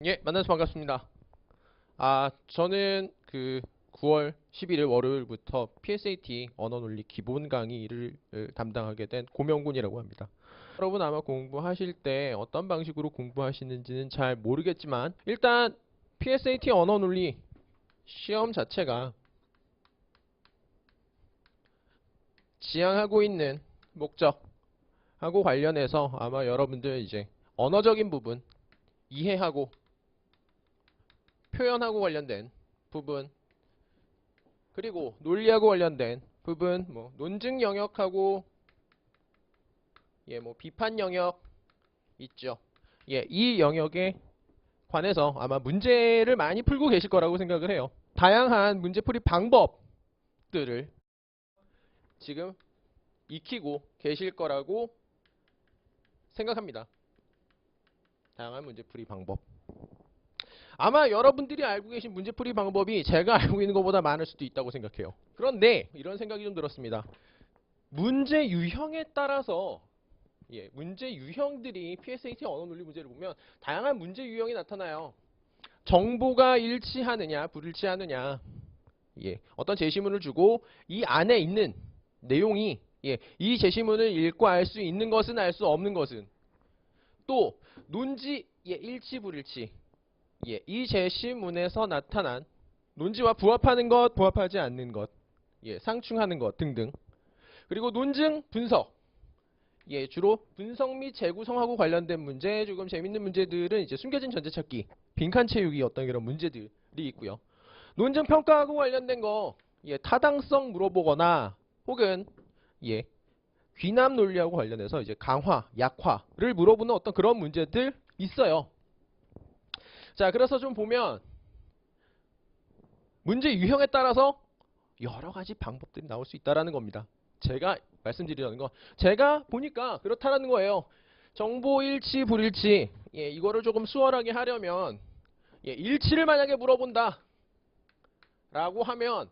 예, 만나서 반갑습니다. 저는 9월 11일 월요일부터 PSAT 언어 논리 기본 강의를 담당하게 된 고명군이라고 합니다. 여러분 아마 공부하실 때 어떤 방식으로 공부하시는지는 잘 모르겠지만 일단 PSAT 언어 논리 시험 자체가 지향하고 있는 목적하고 관련해서 아마 여러분들 이제 언어적인 부분 이해하고 표현하고 관련된 부분 그리고 논리하고 관련된 부분, 논증 영역하고 비판 영역 있죠. 이 영역에 관해서 아마 문제를 많이 풀고 계실 거라고 생각을 해요. 다양한 문제풀이 방법들을 지금 익히고 계실 거라고 생각합니다. 다양한 문제풀이 방법. 아마 여러분들이 알고 계신 문제풀이 방법이 제가 알고 있는 것보다 많을 수도 있다고 생각해요. 그런데 이런 생각이 좀 들었습니다. 문제 유형에 따라서 문제 유형들이 PSAT 언어 논리 문제를 보면 다양한 문제 유형이 나타나요. 정보가 일치하느냐 불일치하느냐 어떤 제시문을 주고 이 안에 있는 내용이 이 제시문을 읽고 알 수 있는 것은 알 수 없는 것은 또 논지 일치 불일치 이 제시문에서 나타난 논지와 부합하는 것 부합하지 않는 것 상충하는 것 등등 그리고 논증 분석 주로 분석 및 재구성하고 관련된 문제, 조금 재밌는 문제들은 이제 숨겨진 전제찾기, 빈칸 채우기 어떤 이런 문제들이 있고요. 논증 평가하고 관련된 거, 타당성 물어보거나 혹은 귀납 논리하고 관련해서 이제 강화, 약화를 물어보는 어떤 그런 문제들 있어요. 자, 그래서 좀 보면 문제 유형에 따라서 여러 가지 방법들이 나올 수 있다라는 겁니다. 제가 말씀드리려는 거 제가 보니까 그렇다라는 거예요. 정보 일치 불일치 이거를 조금 수월하게 하려면 일치를 만약에 물어본다 라고 하면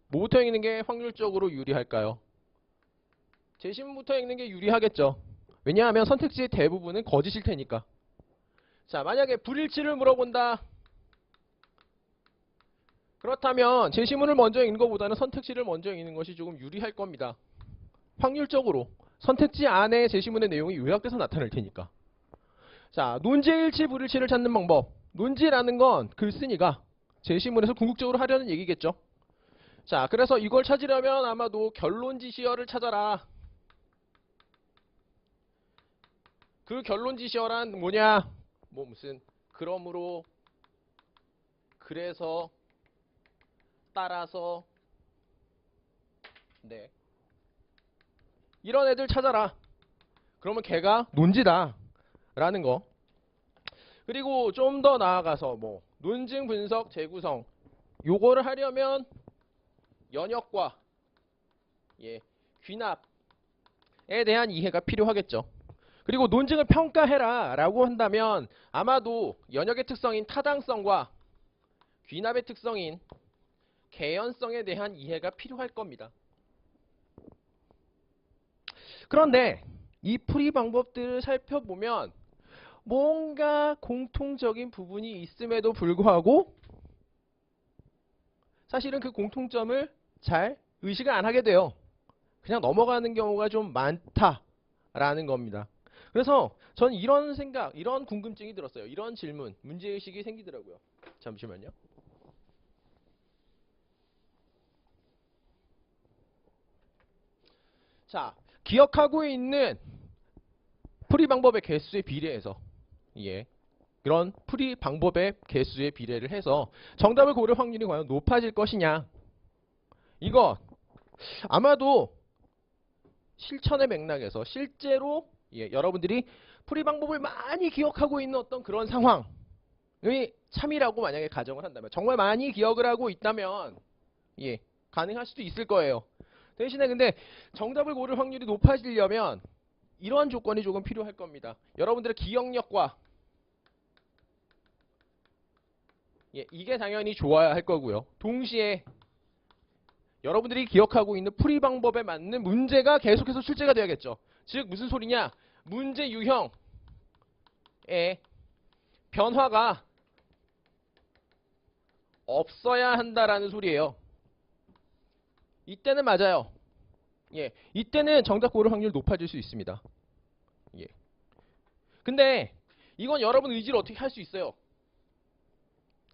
뭐부터 읽는 게 확률적으로 유리할까요? 제시문부터 읽는 게 유리하겠죠. 왜냐하면 선택지의 대부분은 거짓일 테니까. 자, 만약에 불일치를 물어본다 그렇다면 제시문을 먼저 읽는 것보다는 선택지를 먼저 읽는 것이 조금 유리할 겁니다. 확률적으로 선택지 안에 제시문의 내용이 요약돼서 나타날 테니까. 자, 논지일치 불일치를 찾는 방법. 논지라는 건 글쓴이가 제시문에서 궁극적으로 하려는 얘기겠죠. 자, 그래서 이걸 찾으려면 아마도 결론지시어를 찾아라. 그 결론지시어란 뭐냐? 무슨 그러므로 그래서 따라서 이런 애들 찾아라. 그러면 걔가 논지다 라는 거. 그리고 좀 더 나아가서 논증 분석 재구성 요거를 하려면 연역과 귀납에 대한 이해가 필요하겠죠. 그리고 논증을 평가해라 라고 한다면 아마도 연역의 특성인 타당성과 귀납의 특성인 개연성에 대한 이해가 필요할 겁니다. 그런데 이 풀이 방법들을 살펴보면 뭔가 공통적인 부분이 있음에도 불구하고 사실은 그 공통점을 잘 의식을 안 하게 돼요. 그냥 넘어가는 경우가 좀 많다라는 겁니다. 그래서 전 이런 생각, 이런 궁금증이 들었어요. 이런 질문, 문제의식이 생기더라고요. 잠시만요. 자, 기억하고 있는 풀이 방법의 개수에 비례해서 이런 풀이 방법의 개수에 비례를 해서 정답을 고를 확률이 과연 높아질 것이냐. 이거 아마도 실천의 맥락에서 실제로 여러분들이 풀이 방법을 많이 기억하고 있는 어떤 그런 상황이 참이라고 만약에 가정을 한다면 정말 많이 기억을 하고 있다면 가능할 수도 있을 거예요. 대신에 근데 정답을 고를 확률이 높아지려면 이러한 조건이 조금 필요할 겁니다. 여러분들의 기억력과 이게 당연히 좋아야 할 거고요. 동시에 여러분들이 기억하고 있는 풀이 방법에 맞는 문제가 계속해서 출제가 돼야겠죠. 즉 무슨 소리냐? 문제 유형에 변화가 없어야 한다라는 소리예요. 이때는 맞아요. 예, 이때는 정답 고를 확률 높아질 수 있습니다. 예. 근데 이건 여러분 의지로 어떻게 할 수 있어요.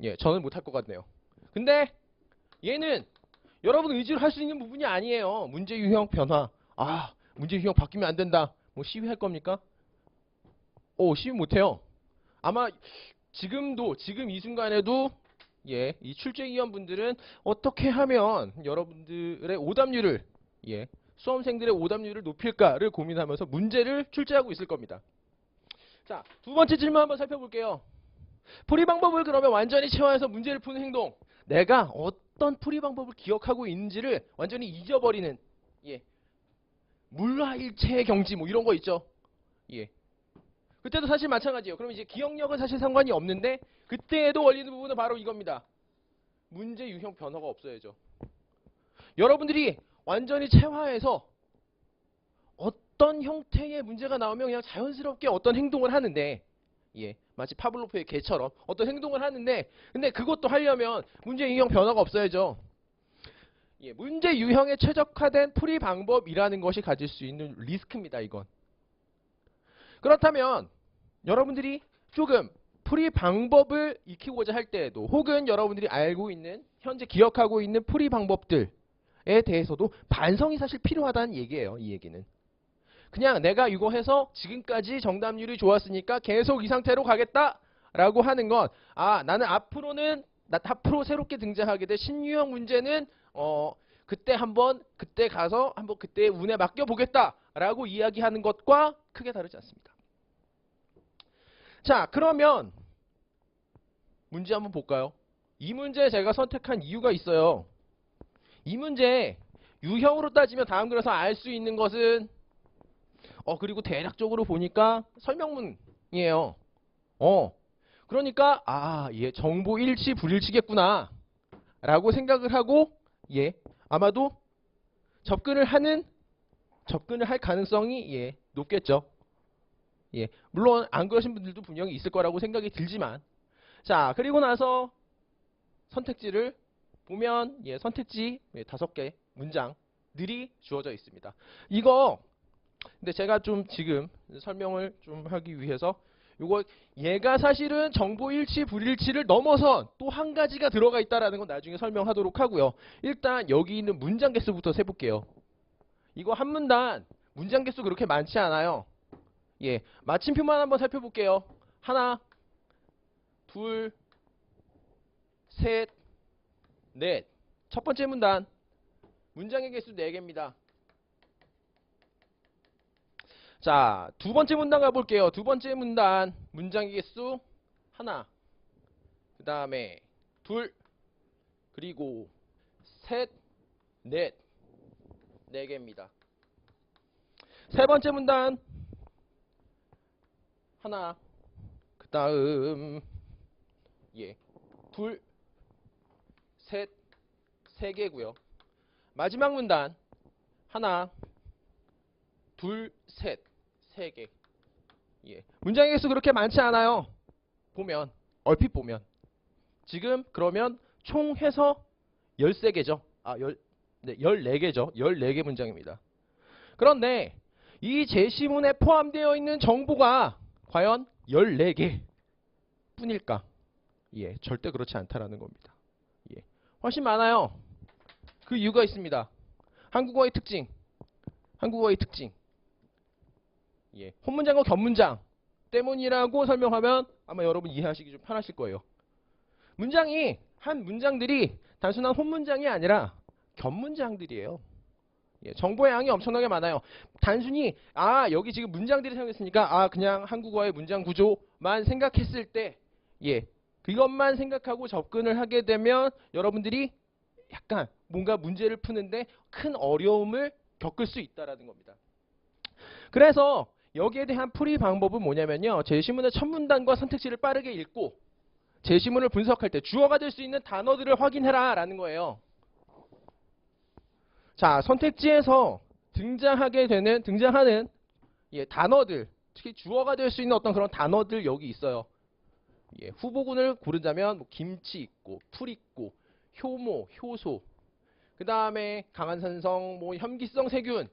예, 저는 못할 것 같네요. 근데 얘는 여러분 의지로 할 수 있는 부분이 아니에요. 문제 유형 변화. 아, 문제 유형 바뀌면 안 된다. 뭐 시위할 겁니까? 시위 못해요. 아마 지금 이 순간에도 예, 이 출제위원분들은 어떻게 하면 여러분들의 오답률을 예, 수험생들의 오답률을 높일까를 고민하면서 문제를 출제하고 있을 겁니다. 자, 두 번째 질문 한번 살펴볼게요. 풀이 방법을 그러면 완전히 체화해서 문제를 푸는 행동. 내가 어떤 풀이 방법을 기억하고 있는지를 완전히 잊어버리는 예, 물화일체의 경지 뭐 이런 거 있죠. 예. 그때도 사실 마찬가지예요. 그럼 이제 기억력은 사실 상관이 없는데 그때에도 걸리는 부분은 바로 이겁니다. 문제 유형 변화가 없어야죠. 여러분들이 완전히 체화해서 어떤 형태의 문제가 나오면 그냥 자연스럽게 어떤 행동을 하는데 예, 마치 파블로프의 개처럼 어떤 행동을 하는데 근데 그것도 하려면 문제 유형 변화가 없어야죠. 예, 문제 유형에 최적화된 풀이 방법이라는 것이 가질 수 있는 리스크입니다. 이건. 그렇다면 여러분들이 조금 풀이 방법을 익히고자 할 때에도 혹은 여러분들이 알고 있는 현재 기억하고 있는 풀이 방법들에 대해서도 반성이 사실 필요하다는 얘기예요. 이 얘기는. 그냥 내가 이거 해서 지금까지 정답률이 좋았으니까 계속 이 상태로 가겠다라고 하는 건 나는 앞으로 새롭게 등장하게 될 신유형 문제는 그때 가서 한번 그때의 운에 맡겨보겠다라고 이야기하는 것과 크게 다르지 않습니다. 자, 그러면 문제 한번 볼까요? 이 문제 제가 선택한 이유가 있어요. 이 문제 유형으로 따지면 다음 글에서 알 수 있는 것은 그리고 대략적으로 보니까 설명문이에요. 그러니까 예, 정보 일치 불일치겠구나 라고 생각을 하고 예, 아마도 접근을 할 가능성이 예, 높겠죠. 예, 물론 안 그러신 분들도 분명히 있을 거라고 생각이 들지만 자, 그리고 나서 선택지를 보면 예, 선택지 5개 문장들이 주어져 있습니다. 이거 근데 제가 좀 지금 설명을 좀 하기 위해서 얘가 사실은 정보 일치 불일치를 넘어선 또 한 가지가 들어가 있다라는 건 나중에 설명하도록 하고요. 일단 여기 있는 문장 개수부터 세볼게요. 이거 한 문단 문장 개수 그렇게 많지 않아요. 예, 마침표만 한번 살펴볼게요. 하나, 둘, 셋, 넷. 첫 번째 문단 문장의 개수 4개입니다. 자, 두 번째 문단 가볼게요. 두 번째 문단 문장의 개수 하나, 그 다음에 둘, 그리고 셋, 넷, 4개입니다. 세 번째 문단 하나, 그 다음 예, 둘, 셋, 3개고요. 마지막 문단 하나, 둘, 셋, 3개. 예, 문장의 개수 그렇게 많지 않아요. 얼핏 보면 지금 그러면 총 해서 13개죠. 14개죠. 14개 문장입니다. 그런데 이 제시문에 포함되어 있는 정보가 과연 14개 뿐일까? 예, 절대 그렇지 않다라는 겁니다. 예, 훨씬 많아요. 그 이유가 있습니다. 한국어의 특징. 예, 혼문장과 겹문장 때문이라고 설명하면 아마 여러분 이해하시기 좀 편하실 거예요. 한 문장들이 단순한 혼문장이 아니라 겹문장들이에요. 예, 정보의 양이 엄청나게 많아요. 단순히 여기 지금 문장들이 사용했으니까 그냥 한국어의 문장 구조만 생각했을 때 예, 그것만 생각하고 접근을 하게 되면 여러분들이 약간 뭔가 문제를 푸는데 큰 어려움을 겪을 수 있다라는 겁니다. 그래서 여기에 대한 풀이 방법은 뭐냐면요. 제시문의 첫 문단과 선택지를 빠르게 읽고 제시문을 분석할 때 주어가 될 수 있는 단어들을 확인해라 라는 거예요. 자, 선택지에서 등장하는 예, 단어들, 특히 주어가 될 수 있는 어떤 그런 단어들 여기 있어요. 예, 후보군을 고른다면 뭐 김치 있고, 풀 있고, 효모, 효소, 그 다음에 강한산성, 뭐 혐기성 세균,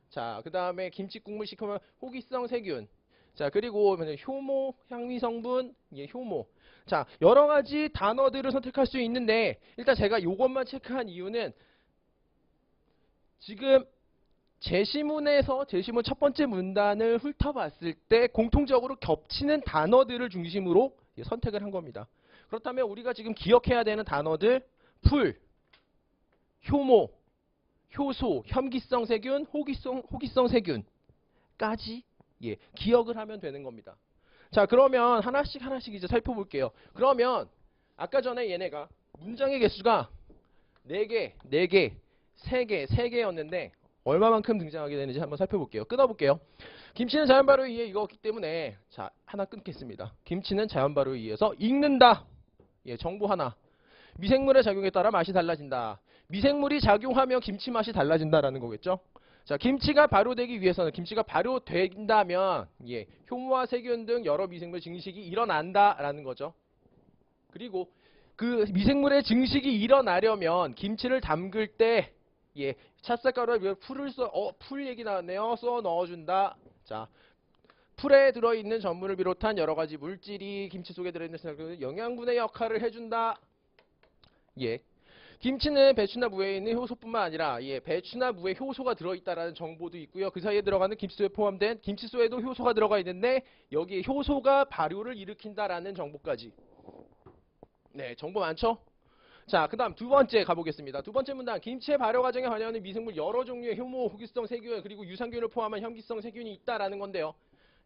자, 그 다음에 김치 국물 시키면 호기성 세균, 자, 그리고 효모, 향미 성분, 예, 효모. 자, 여러 가지 단어들을 선택할 수 있는데 일단 제가 요것만 체크한 이유는 지금 제시문에서 제시문 첫 번째 문단을 훑어봤을 때 공통적으로 겹치는 단어들을 중심으로 선택을 한 겁니다. 그렇다면 우리가 지금 기억해야 되는 단어들 풀, 효모, 효소, 혐기성 세균, 호기성 세균까지 예, 기억을 하면 되는 겁니다. 자, 그러면 하나씩 이제 살펴볼게요. 그러면 아까 전에 얘네가 문장의 개수가 4개, 4개, 3개, 3개였는데 얼마만큼 등장하게 되는지 한번 살펴볼게요. 끊어볼게요. 김치는 자연 발효에 의해 익었기 때문에 자, 하나 끊겠습니다. 김치는 자연 발효에 의해서 익는다. 예, 정보 하나. 미생물의 작용에 따라 맛이 달라진다. 미생물이 작용하면 김치 맛이 달라진다라는 거겠죠. 자, 김치가 발효되기 위해서는 김치가 발효된다면 예, 효모와 세균 등 여러 미생물 증식이 일어난다라는 거죠. 그리고 그 미생물의 증식이 일어나려면 김치를 담글 때 예, 찹쌀가루에 풀 얘기 나왔네요. 써 넣어준다. 자, 풀에 들어있는 전분을 비롯한 여러 가지 물질이 김치 속에 들어있는 영양분의 역할을 해준다. 예. 김치는 배추나 무에 있는 효소뿐만 아니라 예, 배추나 무에 효소가 들어있다라는 정보도 있고요. 그 사이에 들어가는 김치소에 포함된 김치소에도 효소가 들어가 있는데 여기에 효소가 발효를 일으킨다라는 정보까지. 네, 정보 많죠? 자, 그 다음 두 번째 가보겠습니다. 두 번째 문단. 김치의 발효 과정에 관여하는 미생물 여러 종류의 효모, 호기성 세균, 그리고 유산균을 포함한 혐기성 세균이 있다라는 건데요.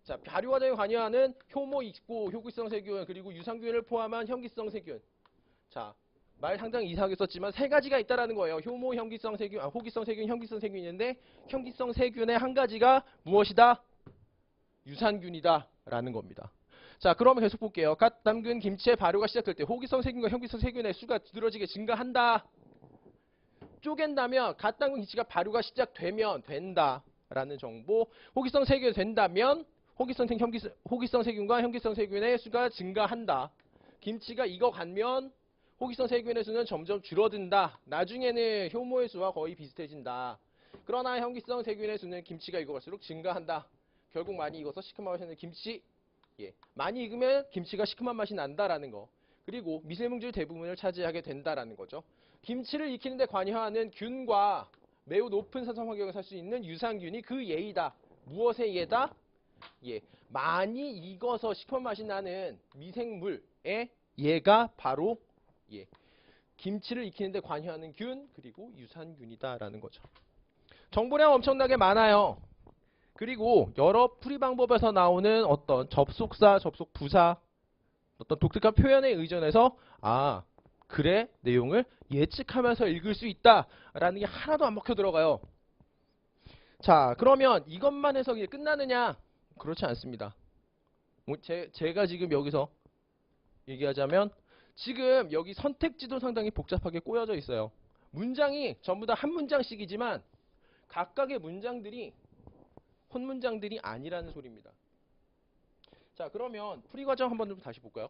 자, 발효 과정에 관여하는 효모 있고, 호기성 세균, 그리고 유산균을 포함한 혐기성 세균. 자, 말 상당히 이상하게 썼지만 세 가지가 있다라는 거예요. 효모, 혐기성 세균, 호기성 세균, 혐기성 세균이 있는데 혐기성 세균의 한 가지가 무엇이다? 유산균이다라는 겁니다. 자, 그러면 계속 볼게요. 갓 담근 김치의 발효가 시작될 때 호기성 세균과 혐기성 세균의 수가 두드러지게 증가한다. 쪼갠다면 갓 담근 김치가 발효가 시작되면 된다라는 정보. 호기성 세균이 된다면 호기성 세균과 혐기성 세균의 수가 증가한다. 김치가 익어가면 호기성 세균의 수는 점점 줄어든다. 나중에는 효모의 수와 거의 비슷해진다. 그러나 혐기성 세균의 수는 김치가 익어갈수록 증가한다. 결국 많이 익어서 시큼한 맛이 나는 김치. 예, 많이 익으면 김치가 시큼한 맛이 난다라는 거. 그리고 미세먼지 대부분을 차지하게 된다라는 거죠. 김치를 익히는데 관여하는 균과 매우 높은 산성 환경에 살 수 있는 유산균이 그 예이다. 무엇의 예다? 예, 많이 익어서 시큼한 맛이 나는 미생물의 예가 바로 예, 김치를 익히는데 관여하는 균 그리고 유산균이다라는 거죠. 정보량 엄청나게 많아요. 그리고 여러 풀이 방법에서 나오는 어떤 접속사, 접속부사, 어떤 독특한 표현에 의존해서 아, 글의 내용을 예측하면서 읽을 수 있다라는 게 하나도 안 먹혀 들어가요. 자, 그러면 이것만 해서 끝나느냐? 그렇지 않습니다. 제가 지금 여기서 얘기하자면 지금 여기 선택지도 상당히 복잡하게 꼬여져 있어요. 문장이 전부 다 한 문장씩이지만 각각의 문장들이 혼문장들이 아니라는 소리입니다. 자, 그러면 풀이 과정 한번 좀 다시 볼까요?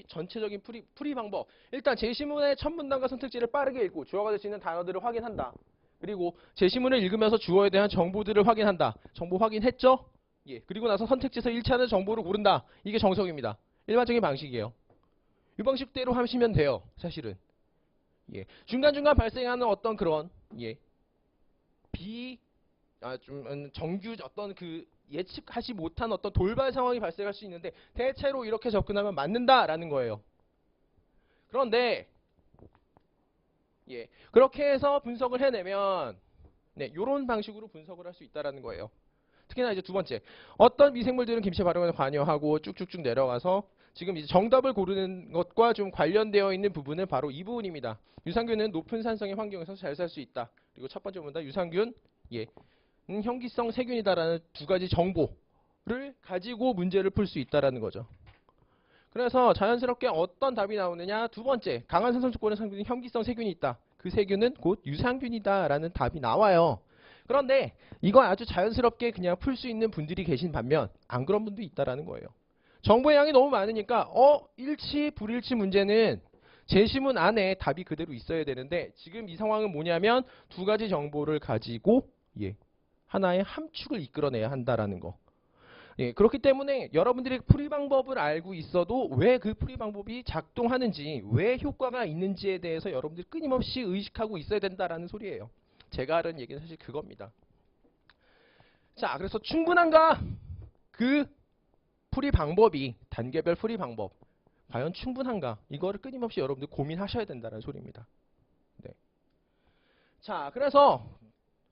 전체적인 풀이 방법. 일단 제시문의 첫 문단과 선택지를 빠르게 읽고 주어가 될 수 있는 단어들을 확인한다. 그리고 제시문을 읽으면서 주어에 대한 정보들을 확인한다. 정보 확인했죠? 예. 그리고 나서 선택지에서 일치하는 정보를 고른다. 이게 정석입니다. 일반적인 방식이에요. 이 방식대로 하시면 돼요. 사실은. 예. 중간중간 발생하는 어떤 그런 예. 정규 어떤 그 예측하지 못한 어떤 돌발 상황이 발생할 수 있는데 대체로 이렇게 접근하면 맞는다라는 거예요. 그런데 예. 그렇게 해서 분석을 해내면 네, 요런 방식으로 분석을 할 수 있다라는 거예요. 특히나 이제 두 번째. 어떤 미생물들은 김치 발효에 관여하고 쭉쭉쭉 내려가서 지금 이제 정답을 고르는 것과 좀 관련되어 있는 부분은 바로 이 부분입니다. 유산균은 높은 산성의 환경에서 잘 살 수 있다. 그리고 첫 번째 문단 유산균, 예, 혐기성 세균이다라는 두 가지 정보를 가지고 문제를 풀 수 있다라는 거죠. 그래서 자연스럽게 어떤 답이 나오느냐? 두 번째, 강한 산성 조건의 상균인 혐기성 세균이 있다. 그 세균은 곧 유산균이다라는 답이 나와요. 그런데 이거 아주 자연스럽게 그냥 풀 수 있는 분들이 계신 반면 안 그런 분도 있다라는 거예요. 정보의 양이 너무 많으니까 일치 불일치 문제는 제시문 안에 답이 그대로 있어야 되는데 지금 이 상황은 뭐냐면 두 가지 정보를 가지고 하나의 함축을 이끌어내야 한다라는 거. 그렇기 때문에 여러분들이 풀이 방법을 알고 있어도 왜 그 풀이 방법이 작동하는지, 왜 효과가 있는지에 대해서 여러분들이 끊임없이 의식하고 있어야 된다라는 소리예요. 제가 하는 얘기는 사실 그겁니다. 자, 그래서 충분한가? 그 풀이 방법이, 단계별 풀이 방법 과연 충분한가? 이거를 끊임없이 여러분들 고민하셔야 된다는 소리입니다. 네. 자, 그래서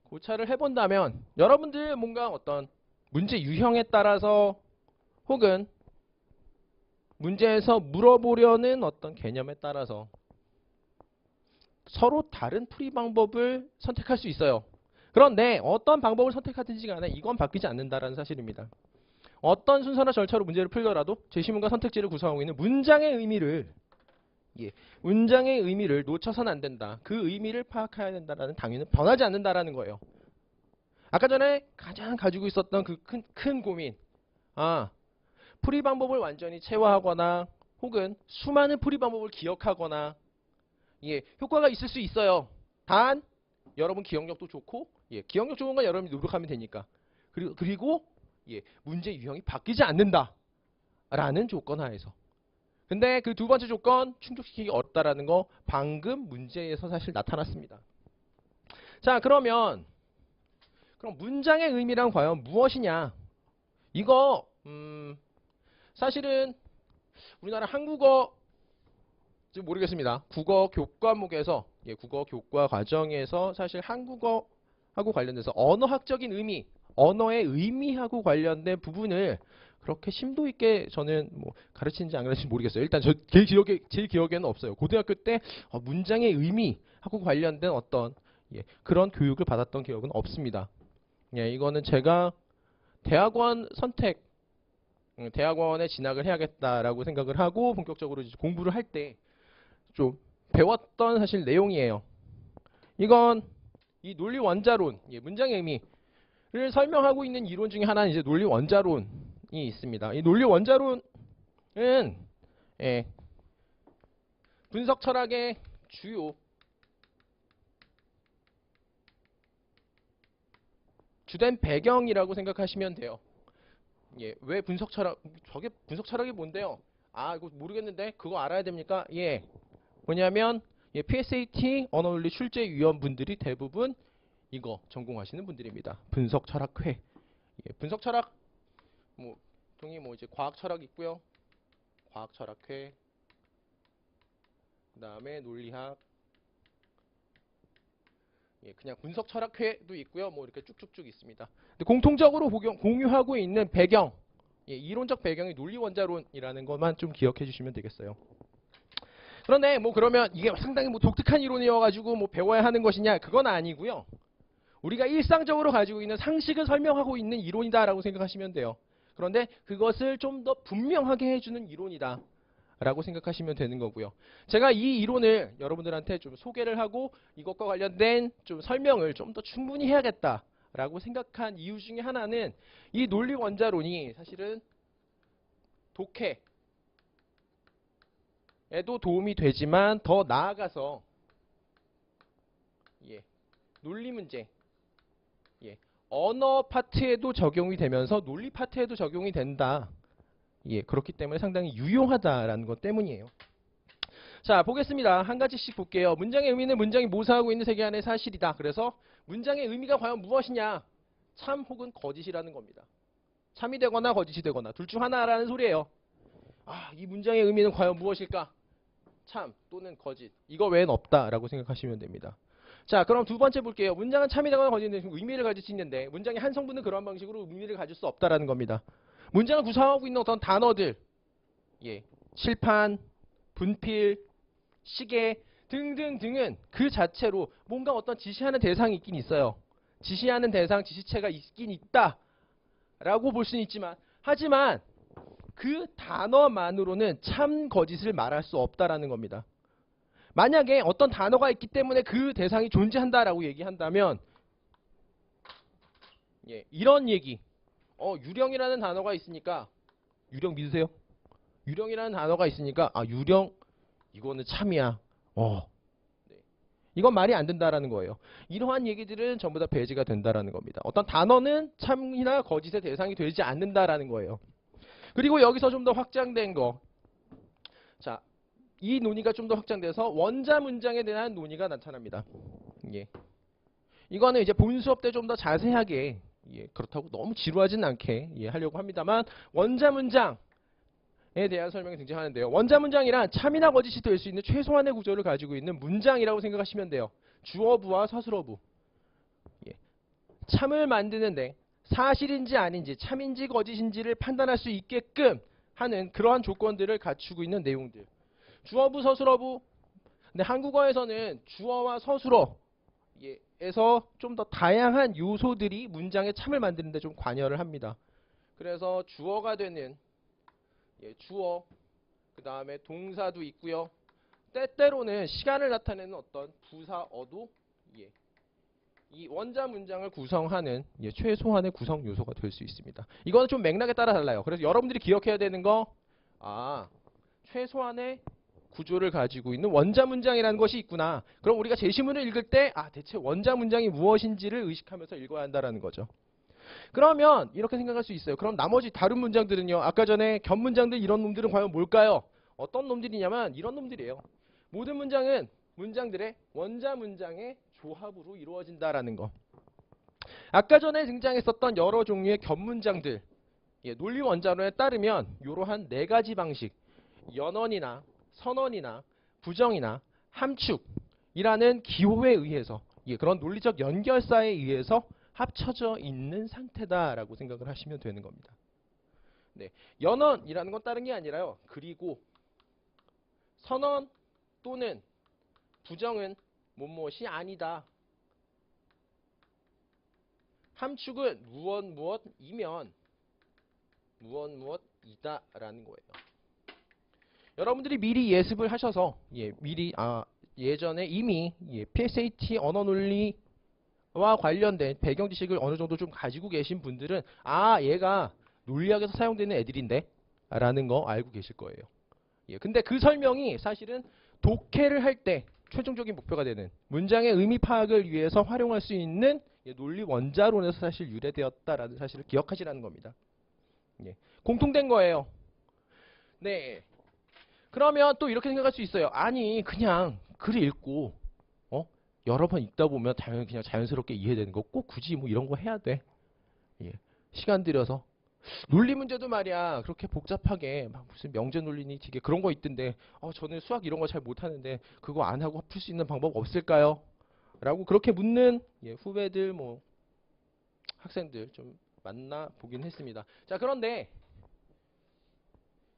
고찰을 해본다면 여러분들 뭔가 어떤 문제 유형에 따라서 혹은 문제에서 물어보려는 어떤 개념에 따라서 서로 다른 풀이 방법을 선택할 수 있어요. 그런데 어떤 방법을 선택하든지 간에 이건 바뀌지 않는다는 사실입니다. 어떤 순서나 절차로 문제를 풀더라도 제시문과 선택지를 구성하고 있는 문장의 의미를 놓쳐서는 안 된다. 그 의미를 파악해야 된다는 당위는 변하지 않는다라는 거예요. 아까 전에 가장 가지고 있었던 그 큰 고민. 풀이 방법을 완전히 체화하거나 혹은 수많은 풀이 방법을 기억하거나 효과가 있을 수 있어요. 단 여러분 기억력도 좋고 기억력 좋은 건 여러분이 노력하면 되니까. 그리고 문제 유형이 바뀌지 않는다. 라는 조건 하에서. 근데 그 두 번째 조건 충족시키기 어렵다라는 거 방금 문제에서 사실 나타났습니다. 자, 그럼 문장의 의미란 과연 무엇이냐? 이거 사실은 우리나라 한국어 모르겠습니다. 국어 교과목에서 국어 교과 과정에서 사실 한국어하고 관련돼서 언어학적인 의미, 언어의 의미하고 관련된 부분을 그렇게 심도 있게 저는 가르치는지 안 가르치는지 모르겠어요. 일단 제 기억에는 없어요. 고등학교 때 문장의 의미하고 관련된 어떤 그런 교육을 받았던 기억은 없습니다. 이거는 제가 대학원에 진학을 해야겠다라고 생각을 하고 본격적으로 공부를 할 때 좀 배웠던 사실 내용이에요. 이건 이 논리 원자론, 문장의 의미를 설명하고 있는 이론 중에 하나는 이제 논리 원자론이 있습니다. 이 논리 원자론은 분석 철학의 주된 배경이라고 생각하시면 돼요. 왜 분석 철학, 저게 분석 철학이 뭔데요? 이거 모르겠는데 그거 알아야 됩니까? 뭐냐면 PSAT 언어논리 출제위원분들이 대부분 이거 전공하시는 분들입니다. 분석 철학회. 분석 철학 종이 이제 과학 철학 있고요. 과학 철학회. 그다음에 논리학. 그냥 분석 철학회도 있고요. 이렇게 쭉쭉쭉 있습니다. 근데 공통적으로 공유하고 있는 배경, 이론적 배경이 논리 원자론이라는 것만 좀 기억해 주시면 되겠어요. 그런데 그러면 이게 상당히 독특한 이론이어가지고 배워야 하는 것이냐? 그건 아니고요. 우리가 일상적으로 가지고 있는 상식을 설명하고 있는 이론이다라고 생각하시면 돼요. 그런데 그것을 좀 더 분명하게 해주는 이론이다. 라고 생각하시면 되는 거고요. 제가 이 이론을 여러분들한테 좀 소개를 하고 이것과 관련된 좀 설명을 좀 더 충분히 해야겠다라고 생각한 이유 중에 하나는 이 논리 원자론이 사실은 독해에도 도움이 되지만 더 나아가서 논리 문제, 언어 파트에도 적용이 되면서 논리 파트에도 적용이 된다. 그렇기 때문에 상당히 유용하다라는 것 때문이에요. 자, 보겠습니다. 한 가지씩 볼게요. 문장의 의미는 문장이 모사하고 있는 세계 안의 사실이다. 그래서 문장의 의미가 과연 무엇이냐? 참 혹은 거짓이라는 겁니다. 참이 되거나 거짓이 되거나 둘 중 하나라는 소리예요. 이 문장의 의미는 과연 무엇일까? 참 또는 거짓. 이거 외엔 없다라고 생각하시면 됩니다. 자, 그럼 두 번째 볼게요. 문장은 참이 되거나 거짓이 되는 의미를 가질 수 있는데 문장의 한 성분은 그런 방식으로 의미를 가질 수 없다라는 겁니다. 문장을 구성하고 있는 어떤 단어들, 칠판, 분필, 시계 등등등은 그 자체로 뭔가 어떤 지시하는 대상이 있긴 있어요. 지시하는 대상, 지시체가 있긴 있다라고 볼 수는 있지만 하지만 그 단어만으로는 참 거짓을 말할 수 없다라는 겁니다. 만약에 어떤 단어가 있기 때문에 그 대상이 존재한다라고 얘기한다면 이런 얘기 유령이라는 단어가 있으니까 유령 믿으세요? 유령이라는 단어가 있으니까 아 유령 이거는 참이야. 네. 이건 말이 안 된다라는 거예요. 이러한 얘기들은 전부 다 배제가 된다라는 겁니다. 어떤 단어는 참이나 거짓의 대상이 되지 않는다라는 거예요. 그리고 여기서 좀 더 확장된 거. 자, 이 논의가 좀 더 확장돼서 원자 문장에 대한 논의가 나타납니다. 예. 이거는 이제 본 수업 때 좀 더 자세하게 그렇다고 너무 지루하진 않게 하려고 합니다만 원자 문장에 대한 설명이 등장하는데요. 원자 문장이란 참이나 거짓이 될 수 있는 최소한의 구조를 가지고 있는 문장이라고 생각하시면 돼요. 주어부와 서술어부. 참을 만드는데 사실인지 아닌지 참인지 거짓인지를 판단할 수 있게끔 하는 그러한 조건들을 갖추고 있는 내용들. 주어부, 서술어부. 근데 한국어에서는 주어와 서술어에서 좀 더 다양한 요소들이 문장의 참을 만드는 데 좀 관여를 합니다. 그래서 주어가 되는 주어, 그 다음에 동사도 있고요. 때때로는 시간을 나타내는 어떤 부사어도 이 원자 문장을 구성하는 최소한의 구성 요소가 될 수 있습니다. 이거는 좀 맥락에 따라 달라요. 그래서 여러분들이 기억해야 되는 거, 최소한의 구조를 가지고 있는 원자 문장이라는 것이 있구나. 그럼 우리가 제시문을 읽을 때 대체 원자 문장이 무엇인지를 의식하면서 읽어야 한다는 거죠. 그러면 이렇게 생각할 수 있어요. 그럼 나머지 다른 문장들은요. 아까 전에 견문장들 이런 놈들은 과연 뭘까요? 어떤 놈들이냐면 이런 놈들이에요. 모든 문장은 문장들의 원자 문장의 조합으로 이루어진다라는 거. 아까 전에 등장했었던 여러 종류의 견문장들, 논리 원자론에 따르면 이러한 네 가지 방식, 연언이나 선언이나 부정이나 함축이라는 기호에 의해서 그런 논리적 연결사에 의해서 합쳐져 있는 상태다라고 생각을 하시면 되는 겁니다. 네, 연언이라는 건 다른 게 아니라요. 그리고 선언 또는 부정은 무엇이 아니다. 함축은 무엇이면 무엇이다라는 거예요. 여러분들이 미리 예습을 하셔서 예전에 이미 PSAT 언어 논리와 관련된 배경 지식을 어느 정도 좀 가지고 계신 분들은 얘가 논리학에서 사용되는 애들인데 라는 거 알고 계실 거예요. 근데 그 설명이 사실은 독해를 할 때 최종적인 목표가 되는 문장의 의미 파악을 위해서 활용할 수 있는 논리 원자론에서 사실 유래되었다라는 사실을 기억하시라는 겁니다. 공통된 거예요. 네. 그러면 또 이렇게 생각할 수 있어요. 아니 그냥 글을 읽고 여러 번 읽다 보면 당연히 그냥 자연스럽게 이해되는 거 꼭 굳이 뭐 이런 거 해야 돼. 시간 들여서 논리 문제도 말이야 그렇게 복잡하게 막 무슨 명제 논리니 되게 그런 거 있던데 저는 수학 이런 거 잘 못하는데 그거 안 하고 풀 수 있는 방법 없을까요? 라고 그렇게 묻는 후배들 학생들 좀 만나 보긴 했습니다. 자 그런데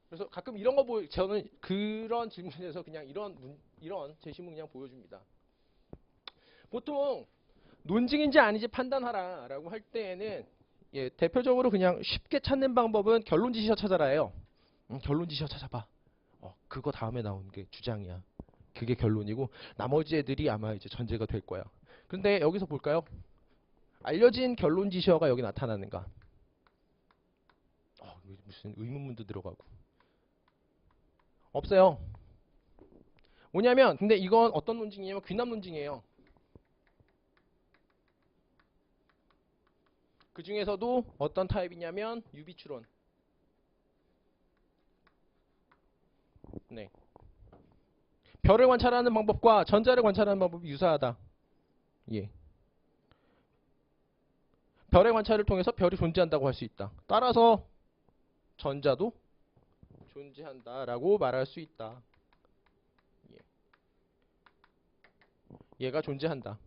그래서 가끔 이런 거 저는 그런 질문에서 그냥 이런 제시문 그냥 보여줍니다. 보통 논증인지 아닌지 판단하라 라고 할 때에는 대표적으로 그냥 쉽게 찾는 방법은 결론지시어 찾아라예요. 결론지시어 찾아봐. 그거 다음에 나오는 게 주장이야. 그게 결론이고 나머지 애들이 아마 이제 전제가 될 거야. 그런데 여기서 볼까요? 알려진 결론지시어가 여기 나타나는가? 무슨 의문문도 들어가고. 없어요. 뭐냐면 근데 이건 어떤 논증이냐면 귀납 논증이에요. 그 중에서도 어떤 타입이냐면 유비추론. 네. 별을 관찰하는 방법과 전자를 관찰하는 방법이 유사하다. 별의 관찰을 통해서 별이 존재한다고 할 수 있다. 따라서 전자도 존재한다라고 말할 수 있다. 얘가 존재한다.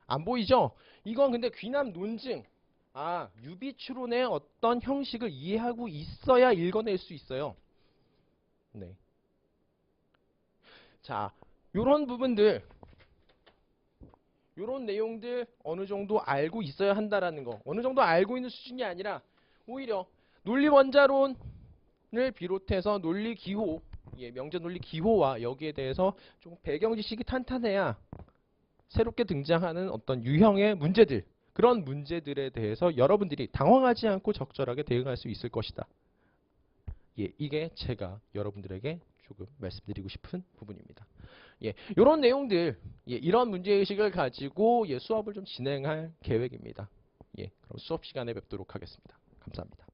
안 보이죠? 이건 근데 귀납 논증. 유비추론의 어떤 형식을 이해하고 있어야 읽어낼 수 있어요. 네. 자, 요런 부분들, 요런 내용들 어느 정도 알고 있어야 한다라는 거. 어느 정도 알고 있는 수준이 아니라 오히려 논리 원자론을 비롯해서 논리 기호, 명제 논리 기호와 여기에 대해서 좀 배경 지식이 탄탄해야 새롭게 등장하는 어떤 유형의 문제들, 그런 문제들에 대해서 여러분들이 당황하지 않고 적절하게 대응할 수 있을 것이다 예, 이게 제가 여러분들에게 조금 말씀드리고 싶은 부분입니다. 예, 이런 내용들, 예, 이런 문제의식을 가지고 예, 수업을 좀 진행할 계획입니다. 예, 그럼 수업 시간에 뵙도록 하겠습니다. 감사합니다.